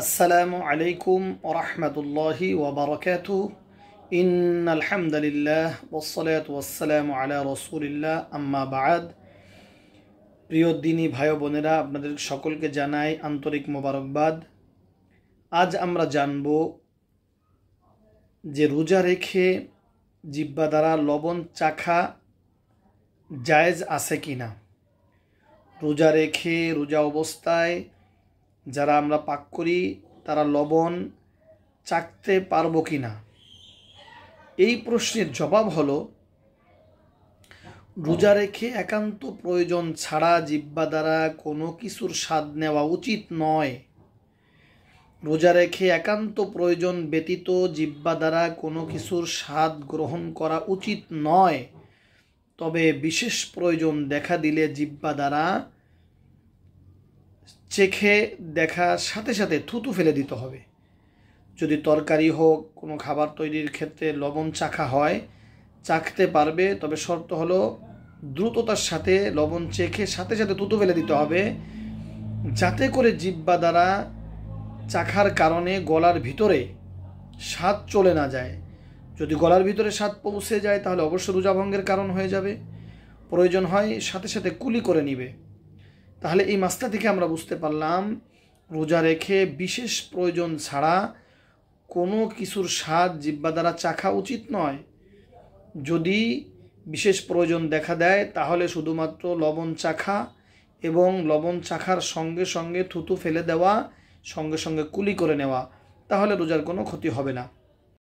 আসসালামু আলাইকুম ওয়া রাহমাতুল্লাহি ওয়া বারাকাতুহু ইন্নাল হামদুলিল্লাহ ওয়াসসালাতু ওয়াসসালামু আলা রাসূলিল্লাহ আম্মা বা'দ। প্রিয় দিনী ভাই ও বোনেরা, আপনাদের সকলকে জানাই আন্তরিক মোবারকবাদ। আজ আমরা জানব যে রোজা রেখে জিহ্বা দ্বারা লবণ চাখা জায়েজ আছে কিনা। রোজা রেখে রোজা অবস্থায় যারা আমরা পাক করি তারা লবণ চাখতে পারবো কি না। এই প্রশ্নের জবাব হলো, রোজা রেখে একান্ত প্রয়োজন ছাড়া জিহ্বা দ্বারা কোনো কিছুর স্বাদ নেওয়া উচিত নয়। রোজা রেখে একান্ত প্রয়োজন ব্যতীত জিহ্বা দ্বারা কোনো কিছুর স্বাদ গ্রহণ করা উচিত নয়। তবে বিশেষ প্রয়োজন দেখা দিলে জিহ্বা দ্বারা চেখে দেখার সাথে সাথে থুতু ফেলে দিতে হবে। যদি তরকারি হোক, কোনো খাবার তৈরির ক্ষেত্রে লবণ চাখা হয়, চাখতে পারবে, তবে শর্ত হলো দ্রুততার সাথে লবণ চেখে সাথে সাথে থুতু ফেলে দিতে হবে, যাতে করে জিহ্বা দ্বারা চাখার কারণে গলার ভিতরে স্বাদ চলে না যায়। যদি গলার ভিতরে স্বাদ পৌঁছে যায় তাহলে অবশ্য রোজা ভঙ্গের কারণ হয়ে যাবে। প্রয়োজন হয় সাথে সাথে কুলি করে নিবে। তাহলে এই মাসলা থেকে আমরা বুঝতে পারলাম, রোজা রেখে বিশেষ প্রয়োজন ছাড়া কোনো কিছুর স্বাদ জিহ্বা দ্বারা চাখা উচিত নয়। যদি বিশেষ প্রয়োজন দেখা দেয় তাহলে শুধুমাত্র লবণ চাখা এবং লবণ চাখার সঙ্গে সঙ্গে থুতু ফেলে দেওয়া, সঙ্গে সঙ্গে কুলি করে নেওয়া, তাহলে রোজার কোনো ক্ষতি হবে না।